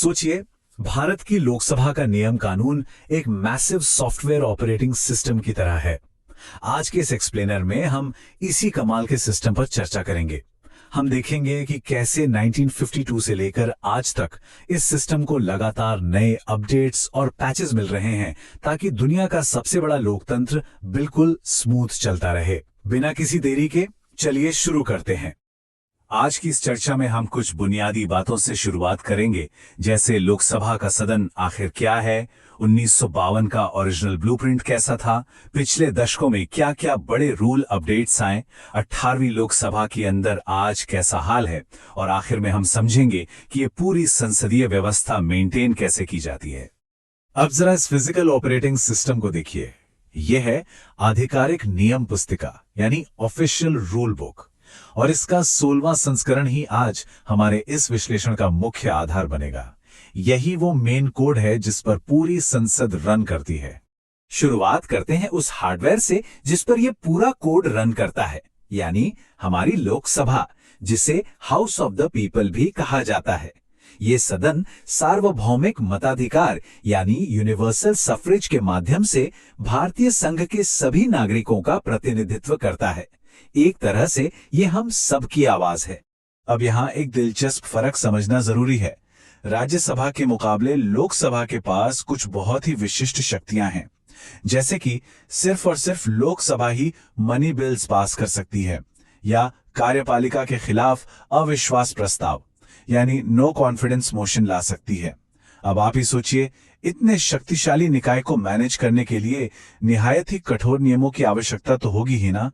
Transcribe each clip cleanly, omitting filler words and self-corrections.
सोचिए, भारत की लोकसभा का नियम कानून एक मैसिव सॉफ्टवेयर ऑपरेटिंग सिस्टम की तरह है। आज के इस एक्सप्लेनर में हम इसी कमाल के सिस्टम पर चर्चा करेंगे। हम देखेंगे कि कैसे 1952 से लेकर आज तक इस सिस्टम को लगातार नए अपडेट्स और पैचेस मिल रहे हैं ताकि दुनिया का सबसे बड़ा लोकतंत्र बिल्कुल स्मूथ चलता रहे। बिना किसी देरी के चलिए शुरू करते हैं। आज की इस चर्चा में हम कुछ बुनियादी बातों से शुरुआत करेंगे, जैसे लोकसभा का सदन आखिर क्या है, 1952 का ओरिजिनल ब्लूप्रिंट कैसा था, पिछले दशकों में क्या क्या बड़े रूल अपडेट्स आए, 18वीं लोकसभा के अंदर आज कैसा हाल है, और आखिर में हम समझेंगे कि ये पूरी संसदीय व्यवस्था मेंटेन कैसे की जाती है। अब जरा इस फिजिकल ऑपरेटिंग सिस्टम को देखिए। यह है आधिकारिक नियम पुस्तिका यानी ऑफिशियल रूल बुक, और इसका 16वां संस्करण ही आज हमारे इस विश्लेषण का मुख्य आधार बनेगा। यही वो मेन कोड है जिस पर पूरी संसद रन करती है। शुरुआत करते हैं उस हार्डवेयर से जिस पर यह पूरा कोड रन करता है, यानी हमारी लोकसभा, जिसे हाउस ऑफ द पीपल भी कहा जाता है। ये सदन सार्वभौमिक मताधिकार यानी यूनिवर्सल सफरेज के माध्यम से भारतीय संघ के सभी नागरिकों का प्रतिनिधित्व करता है। एक तरह से ये हम सबकी आवाज है। अब यहाँ एक दिलचस्प फर्क समझना जरूरी है। राज्यसभा के मुकाबले लोकसभा के पास कुछ बहुत ही विशिष्ट शक्तियां हैं, जैसे कि सिर्फ और सिर्फ लोकसभा ही मनी बिल्स पास कर सकती है, या कार्यपालिका के खिलाफ अविश्वास प्रस्ताव यानी नो कॉन्फिडेंस मोशन ला सकती है। अब आप ही सोचिए, इतने शक्तिशाली निकाय को मैनेज करने के लिए निहायत ही कठोर नियमों की आवश्यकता तो होगी ही ना।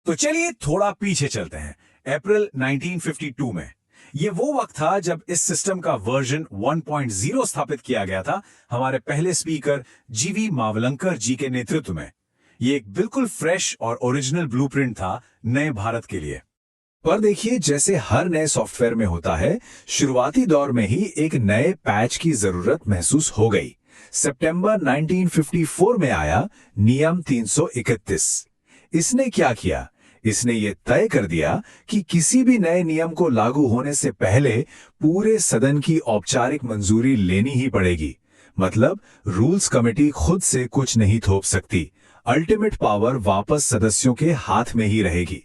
तो चलिए थोड़ा पीछे चलते हैं। अप्रैल 1952 में ये वो वक्त था जब इस सिस्टम का वर्जन 1.0 स्थापित किया गया था, हमारे पहले स्पीकर जीवी मावलंकर जी के नेतृत्व में। ये एक बिल्कुल फ्रेश और ओरिजिनल ब्लूप्रिंट था नए भारत के लिए। पर देखिए, जैसे हर नए सॉफ्टवेयर में होता है, शुरुआती दौर में ही एक नए पैच की जरूरत महसूस हो गई। सितंबर 1954 में आया नियम 331। इसने क्या किया? इसने ये तय कर दिया कि किसी भी नए नियम को लागू होने से पहले पूरे सदन की औपचारिक मंजूरी लेनी ही पड़ेगी। मतलब रूल्स कमेटी खुद से कुछ नहीं थोप सकती। अल्टीमेट पावर वापस सदस्यों के हाथ में ही रहेगी।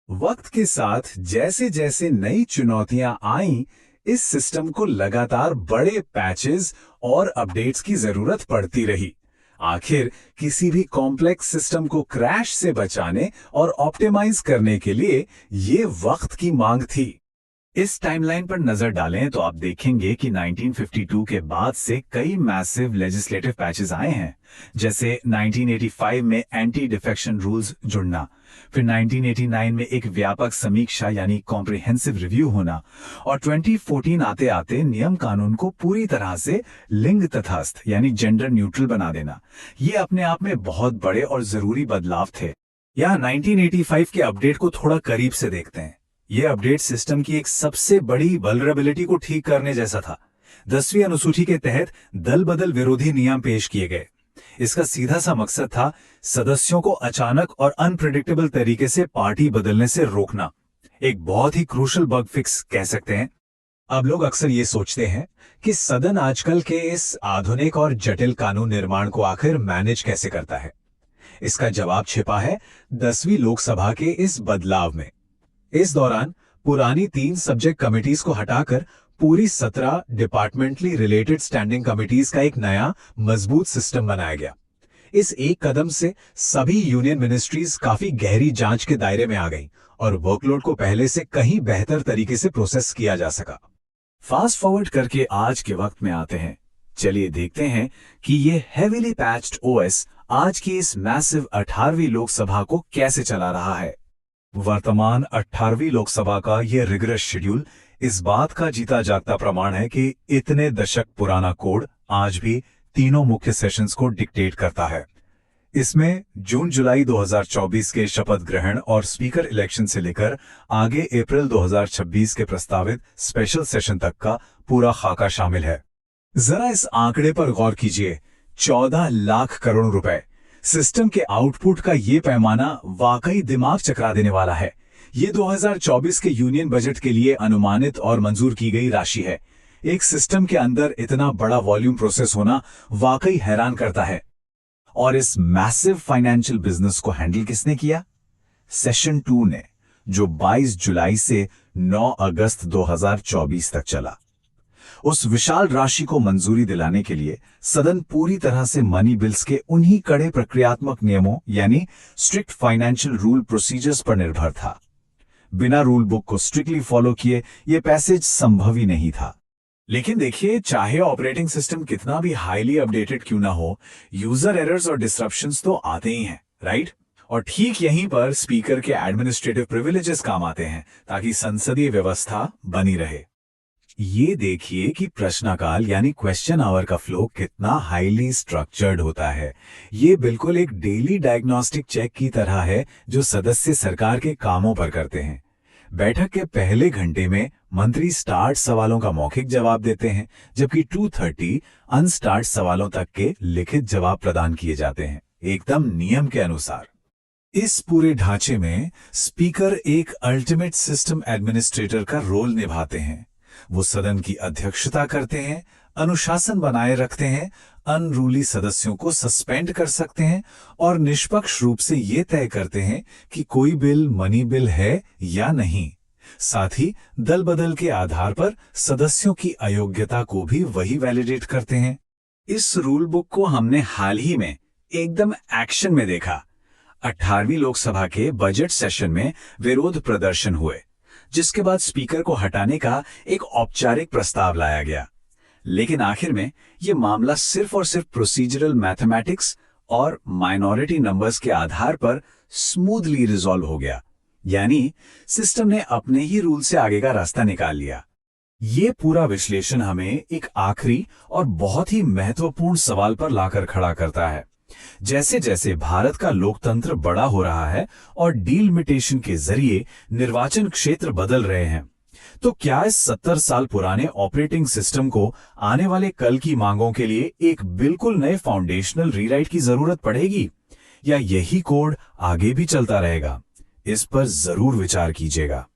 वक्त के साथ जैसे जैसे नई चुनौतियां आईं, इस सिस्टम को लगातार बड़े पैचेस और अपडेट्स की जरूरत पड़ती रही। आखिर किसी भी कॉम्प्लेक्स सिस्टम को क्रैश से बचाने और ऑप्टिमाइज करने के लिए ये वक्त की मांग थी। इस टाइमलाइन पर नजर डालें तो आप देखेंगे कि 1952 के बाद से कई मैसिव लेजिस्लेटिव पैचेस आए हैं, जैसे 1985 में एंटी डिफेक्शन रूल्स जुड़ना, फिर 1989 में एक व्यापक समीक्षा यानी कॉम्प्रिहेंसिव रिव्यू होना, और 2014 आते आते नियम कानून को पूरी तरह से लिंग तटस्थ यानी जेंडर न्यूट्रल बना देना। ये अपने आप में बहुत बड़े और जरूरी बदलाव थे। यहाँ 1985 के अपडेट को थोड़ा करीब से देखते हैं। ये अपडेट सिस्टम की एक सबसे बड़ी वल्नरेबिलिटी को ठीक करने जैसा था। 10वीं अनुसूची के तहत दल बदल विरोधी नियम पेश किए गए। इसका सीधा सा मकसद था सदस्यों को अचानक और अनप्रेडिक्टेबल तरीके से पार्टी बदलने से रोकना। एक बहुत ही क्रूशल बग फिक्स कह सकते हैं। अब लोग अक्सर ये सोचते हैं कि सदन आजकल के इस आधुनिक और जटिल कानून निर्माण को आखिर मैनेज कैसे करता है। इसका जवाब छिपा है 10वीं लोकसभा के इस बदलाव में। इस दौरान पुरानी 3 सब्जेक्ट कमिटीज को हटाकर पूरी 17 डिपार्टमेंटली रिलेटेड स्टैंडिंग कमिटीज का एक नया मजबूत सिस्टम बनाया गया। इस एक कदम से सभी यूनियन मिनिस्ट्रीज काफी गहरी जांच के दायरे में आ गईं और वर्कलोड को पहले से कहीं बेहतर तरीके से प्रोसेस किया जा सका। फास्ट फॉरवर्ड करके आज के वक्त में आते हैं। चलिए देखते हैं कि ये हेवीली पैच्ड ओएस आज की इस मैसिव 18वीं लोकसभा को कैसे चला रहा है। वर्तमान 18वीं लोकसभा का यह रिगरस शेड्यूल इस बात का जीता जागता प्रमाण है कि इतने दशक पुराना कोड आज भी तीनों मुख्य सेशंस को डिक्टेट करता है। इसमें जून जुलाई 2024 के शपथ ग्रहण और स्पीकर इलेक्शन से लेकर आगे अप्रैल 2026 के प्रस्तावित स्पेशल सेशन तक का पूरा खाका शामिल है। जरा इस आंकड़े पर गौर कीजिए, 14 लाख करोड़ रुपए। सिस्टम के आउटपुट का ये पैमाना वाकई दिमाग चकरा देने वाला है। ये 2024 के यूनियन बजट के लिए अनुमानित और मंजूर की गई राशि है। एक सिस्टम के अंदर इतना बड़ा वॉल्यूम प्रोसेस होना वाकई हैरान करता है। और इस मैसिव फाइनेंशियल बिजनेस को हैंडल किसने किया? सेशन 2 ने, जो 22 जुलाई से 9 अगस्त 2024 तक चला। उस विशाल राशि को मंजूरी दिलाने के लिए सदन पूरी तरह से मनी बिल्स के उन्हीं कड़े प्रक्रियात्मक नियमों यानी स्ट्रिक्ट फाइनेंशियल रूल प्रोसीजर्स पर निर्भर था। बिना रूल बुक को स्ट्रिक्टली फॉलो किए यह पैसेज संभव ही नहीं था। लेकिन देखिए, चाहे ऑपरेटिंग सिस्टम कितना भी हाईली अपडेटेड क्यों ना हो, यूजर एरर्स और डिसरप्शंस तो आते ही हैं, राइट? और ठीक यहीं पर स्पीकर के एडमिनिस्ट्रेटिव प्रिविलेजेस काम आते हैं ताकि संसदीय व्यवस्था बनी रहे। ये देखिए कि प्रश्नकाल यानी क्वेश्चन आवर का फ्लो कितना हाईली स्ट्रक्चर्ड होता है। ये बिल्कुल एक डेली डायग्नोस्टिक चेक की तरह है जो सदस्य सरकार के कामों पर करते हैं। बैठक के पहले घंटे में मंत्री स्टार्ट सवालों का मौखिक जवाब देते हैं, जबकि 2:30 अनस्टार्ट सवालों तक के लिखित जवाब प्रदान किए जाते हैं, एकदम नियम के अनुसार। इस पूरे ढांचे में स्पीकर एक अल्टीमेट सिस्टम एडमिनिस्ट्रेटर का रोल निभाते हैं। वो सदन की अध्यक्षता करते हैं, अनुशासन बनाए रखते हैं, अनरूली सदस्यों को सस्पेंड कर सकते हैं और निष्पक्ष रूप से ये तय करते हैं कि कोई बिल मनी बिल है या नहीं। साथ ही दल बदल के आधार पर सदस्यों की अयोग्यता को भी वही वैलिडेट करते हैं। इस रूल बुक को हमने हाल ही में एकदम एक्शन में देखा। 18वीं लोकसभा के बजट सेशन में विरोध प्रदर्शन हुए, जिसके बाद स्पीकर को हटाने का एक औपचारिक प्रस्ताव लाया गया। लेकिन आखिर में यह मामला सिर्फ और सिर्फ प्रोसीजरल मैथमेटिक्स और माइनॉरिटी नंबर्स के आधार पर स्मूथली रिजॉल्व हो गया, यानी सिस्टम ने अपने ही रूल से आगे का रास्ता निकाल लिया। ये पूरा विश्लेषण हमें एक आखिरी और बहुत ही महत्वपूर्ण सवाल पर लाकर खड़ा करता है। जैसे जैसे भारत का लोकतंत्र बड़ा हो रहा है और डीलिमिटेशन के जरिए निर्वाचन क्षेत्र बदल रहे हैं, तो क्या इस 70 साल पुराने ऑपरेटिंग सिस्टम को आने वाले कल की मांगों के लिए एक बिल्कुल नए फाउंडेशनल रीराइट की जरूरत पड़ेगी, या यही कोड आगे भी चलता रहेगा? इस पर जरूर विचार कीजिएगा।